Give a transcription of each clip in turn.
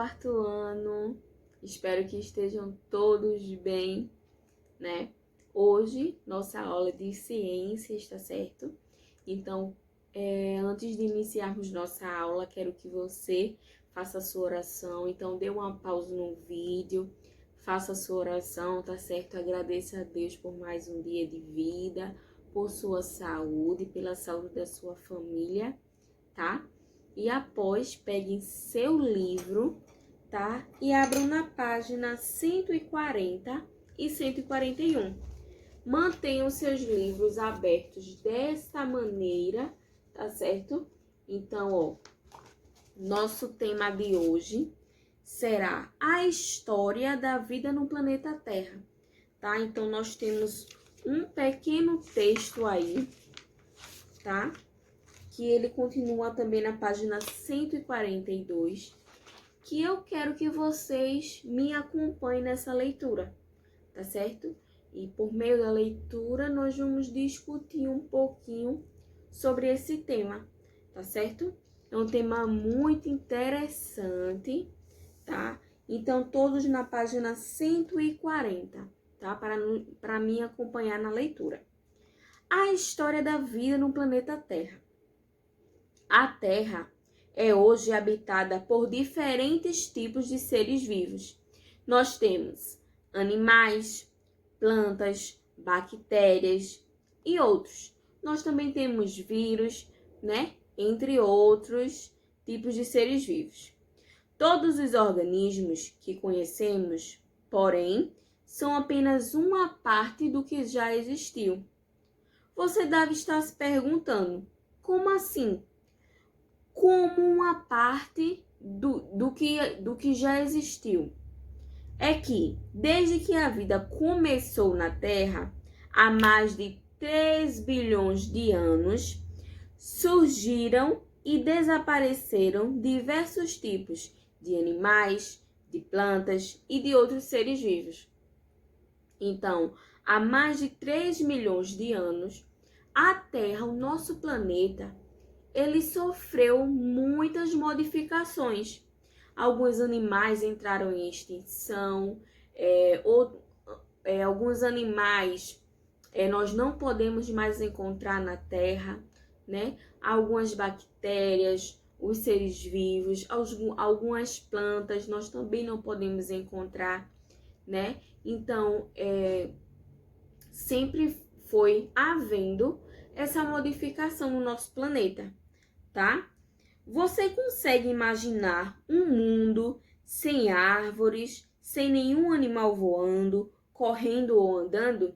quarto ano. Espero que estejam todos bem, né? Hoje, nossa aula de ciências, tá certo? Então, antes de iniciarmos nossa aula, quero que você faça a sua oração. Então, dê uma pausa no vídeo, faça a sua oração, tá certo? Agradeça a Deus por mais um dia de vida, por sua saúde, pela saúde da sua família, tá? E após, peguem seu livro, tá? E abram na página 140 e 141. Mantenham seus livros abertos desta maneira, tá certo? Então, ó, nosso tema de hoje será a história da vida no planeta Terra, tá? Então, nós temos um pequeno texto aí, tá? Que ele continua também na página 142, que eu quero que vocês me acompanhem nessa leitura, tá certo? E por meio da leitura, nós vamos discutir um pouquinho sobre esse tema, tá certo? É um tema muito interessante, tá? Então, todos na página 140, tá? Para me acompanhar na leitura. A história da vida no planeta Terra. A Terra é hoje habitada por diferentes tipos de seres vivos. Nós temos animais, plantas, bactérias e outros. Nós também temos vírus, né? Entre outros tipos de seres vivos. Todos os organismos que conhecemos, porém, são apenas uma parte do que já existiu. Você deve estar se perguntando, como assim? Como uma parte do que já existiu. É que, desde que a vida começou na Terra, há mais de 3 bilhões de anos, surgiram e desapareceram diversos tipos de animais, de plantas e de outros seres vivos. Então, há mais de 3 milhões de anos, a Terra, o nosso planeta, ele sofreu muitas modificações. Alguns animais entraram em extinção, alguns animais nós não podemos mais encontrar na Terra, né? Algumas bactérias, os seres vivos, algumas plantas nós também não podemos encontrar, né? Então, sempre foi havendo essa modificação no nosso planeta, tá? Você consegue imaginar um mundo sem árvores, sem nenhum animal voando, correndo ou andando?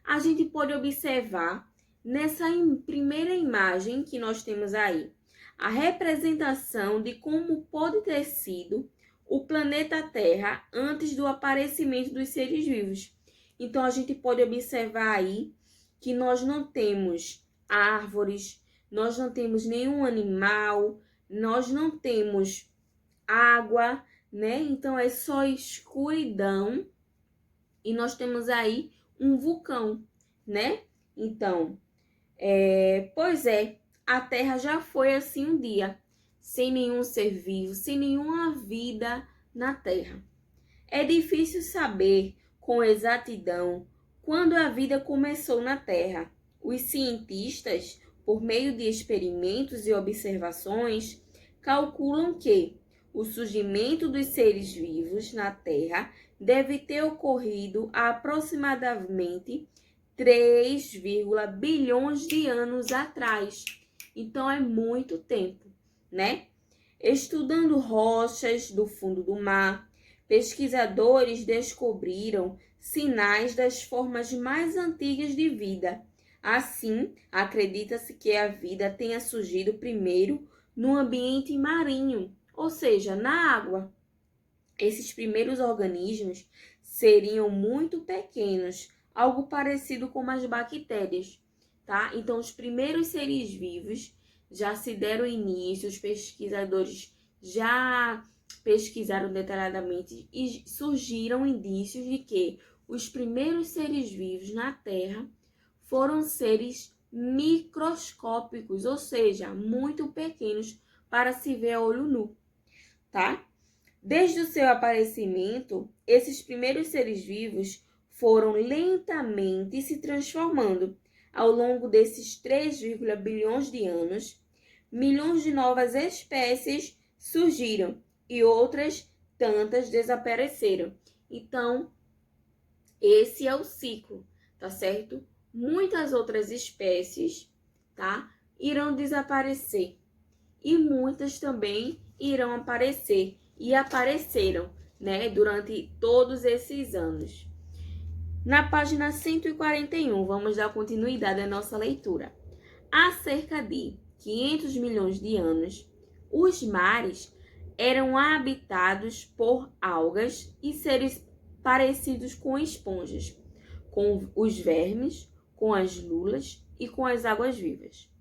A gente pode observar nessa primeira imagem que nós temos aí a representação de como pode ter sido o planeta Terra antes do aparecimento dos seres vivos. Então, a gente pode observar aí que nós não temos árvores, nós não temos nenhum animal, nós não temos água, né? Então, é só escuridão e nós temos aí um vulcão, né? Então, a Terra já foi assim um dia, sem nenhum ser vivo, sem nenhuma vida na Terra. É difícil saber com exatidão quando a vida começou na Terra. Os cientistas, por meio de experimentos e observações, calculam que o surgimento dos seres vivos na Terra deve ter ocorrido há aproximadamente 3, bilhões de anos atrás. Então, é muito tempo, né? Estudando rochas do fundo do mar, pesquisadores descobriram sinais das formas mais antigas de vida. Assim, acredita-se que a vida tenha surgido primeiro no ambiente marinho, ou seja, na água. Esses primeiros organismos seriam muito pequenos, algo parecido com as bactérias, tá? Então, os primeiros seres vivos já se deram início, os pesquisadores já pesquisaram detalhadamente e surgiram indícios de que os primeiros seres vivos na Terra foram seres microscópicos, ou seja, muito pequenos para se ver a olho nu, tá? Desde o seu aparecimento, esses primeiros seres vivos foram lentamente se transformando. Ao longo desses 3, bilhões de anos, milhões de novas espécies surgiram e outras tantas desapareceram. Então, esse é o ciclo, tá certo? Muitas outras espécies, tá, irão desaparecer e muitas também irão aparecer e apareceram, né, durante todos esses anos. Na página 141, vamos dar continuidade à nossa leitura. Há cerca de 500 milhões de anos, os mares eram habitados por algas e seres parecidos com esponjas, com os vermes, com as lulas e com as águas-vivas.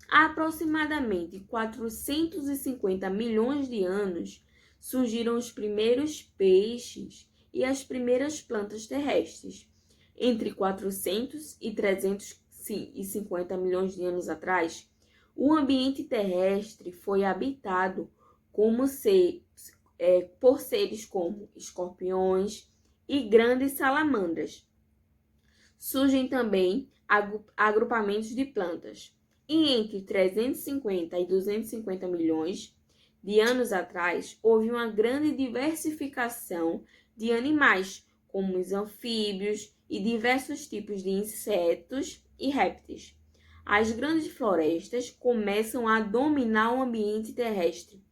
Há aproximadamente 450 milhões de anos, surgiram os primeiros peixes e as primeiras plantas terrestres. Entre 400 e 350 milhões de anos atrás, o ambiente terrestre foi habitado por seres como escorpiões e grandes salamandras. Surgem também agrupamentos de plantas. E entre 350 e 250 milhões de anos atrás, houve uma grande diversificação de animais, como os anfíbios e diversos tipos de insetos e répteis. As grandes florestas começam a dominar o ambiente terrestre.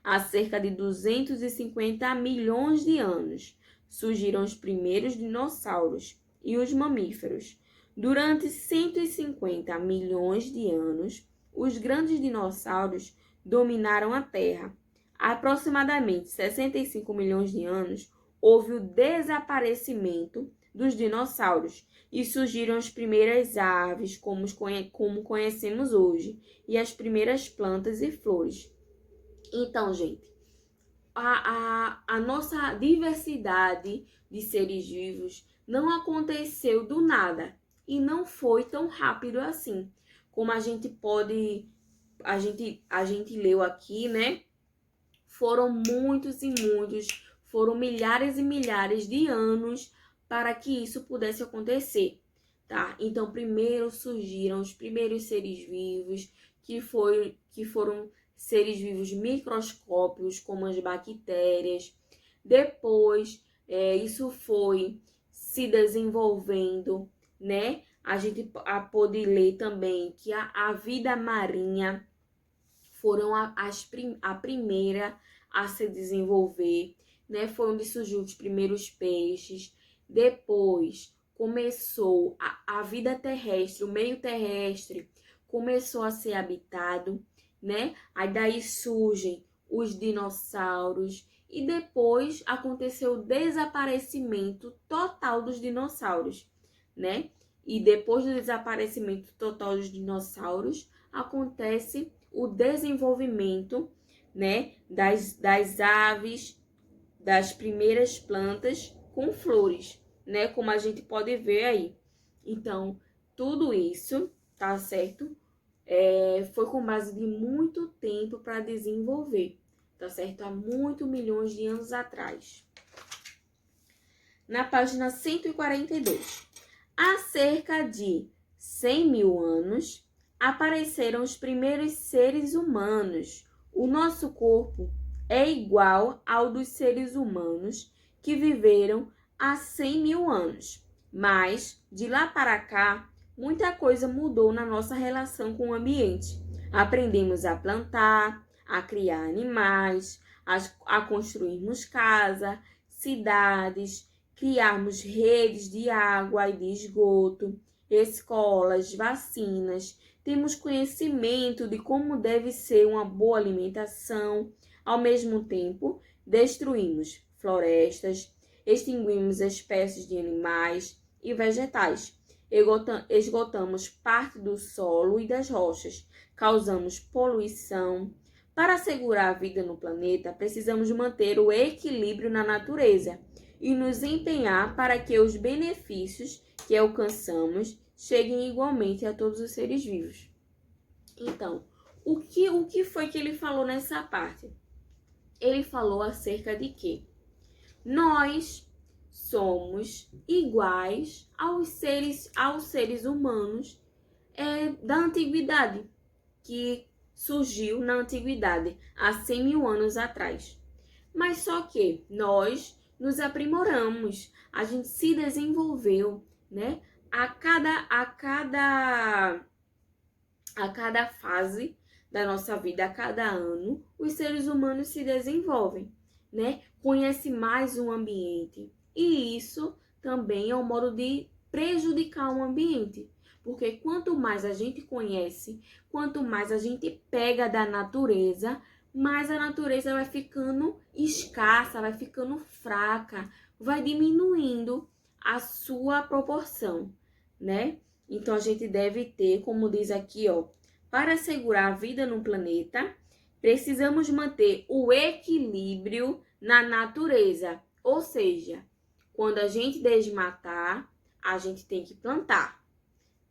Há cerca de 250 milhões de anos, surgiram os primeiros dinossauros e os mamíferos. Durante 150 milhões de anos, os grandes dinossauros dominaram a Terra. Há aproximadamente 65 milhões de anos, houve o desaparecimento dos dinossauros e surgiram as primeiras aves, como conhecemos hoje, e as primeiras plantas e flores. Então, gente, a nossa diversidade de seres vivos não aconteceu do nada e não foi tão rápido assim, como a gente leu aqui, né? Foram muitos e muitos, foram milhares e milhares de anos para que isso pudesse acontecer, tá? Então, primeiro surgiram os primeiros seres vivos, que foram seres vivos microscópicos, como as bactérias. Depois, isso foi se desenvolvendo, né? A gente pôde ler também que a vida marinha foram a primeira a se desenvolver, né? Foi onde surgiu os primeiros peixes. Depois começou a vida terrestre, o meio terrestre começou a ser habitado, né? Aí daí surgem os dinossauros e depois aconteceu o desaparecimento total dos dinossauros, né? E depois do desaparecimento total dos dinossauros, acontece o desenvolvimento, né, das aves, das primeiras plantas com flores, né, como a gente pode ver aí. Então, tudo isso, tá certo? Foi com base de muito tempo para desenvolver, tá certo? Há muitos milhões de anos atrás. Na página 142. Há cerca de 100 mil anos, apareceram os primeiros seres humanos. O nosso corpo é igual ao dos seres humanos que viveram há 100 mil anos. Mas, de lá para cá, muita coisa mudou na nossa relação com o ambiente. Aprendemos a plantar, a criar animais, a construirmos casa, cidades, criarmos redes de água e de esgoto, escolas, vacinas. Temos conhecimento de como deve ser uma boa alimentação. Ao mesmo tempo, destruímos florestas, extinguimos espécies de animais e vegetais, esgotamos parte do solo e das rochas, causamos poluição. Para assegurar a vida no planeta, precisamos manter o equilíbrio na natureza e nos empenhar para que os benefícios que alcançamos cheguem igualmente a todos os seres vivos. Então, o que foi que ele falou nessa parte? ele falou acerca de que nós somos iguais aos seres humanos da antiguidade, que surgiu na antiguidade, há 100 mil anos atrás. Mas só que nós nos aprimoramos, a gente se desenvolveu, né? A cada fase da nossa vida, a cada ano, os seres humanos se desenvolvem, né? Conhece mais o ambiente. E isso também é um modo de prejudicar o ambiente. Porque quanto mais a gente conhece, quanto mais a gente pega da natureza, mais a natureza vai ficando escassa, vai ficando fraca, vai diminuindo a sua proporção, né? Então a gente deve ter, como diz aqui, ó, para assegurar a vida no planeta, precisamos manter o equilíbrio na natureza. Ou seja, quando a gente desmatar, a gente tem que plantar,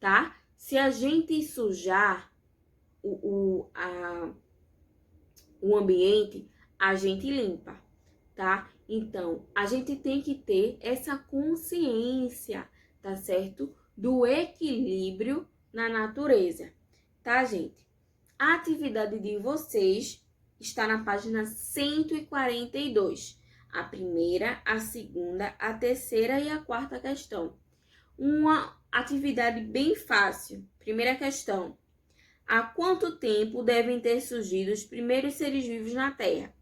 tá? Se a gente sujar o ambiente, a gente limpa, tá? Então, a gente tem que ter essa consciência, tá certo? Do equilíbrio na natureza, tá, gente? A atividade de vocês está na página 142. A primeira, a segunda, a terceira e a quarta questão. Uma atividade bem fácil. Primeira questão. Há quanto tempo devem ter surgido os primeiros seres vivos na Terra?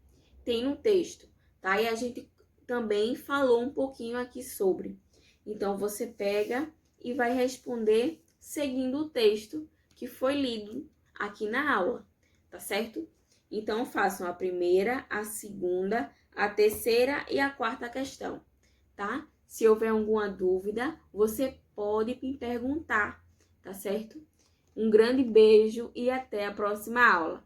Tem no texto, tá? E a gente também falou um pouquinho aqui sobre. Então, você pega e vai responder seguindo o texto que foi lido aqui na aula, tá certo? Então, façam a primeira, a segunda, a terceira e a quarta questão, tá? Se houver alguma dúvida, você pode me perguntar, tá certo? Um grande beijo e até a próxima aula.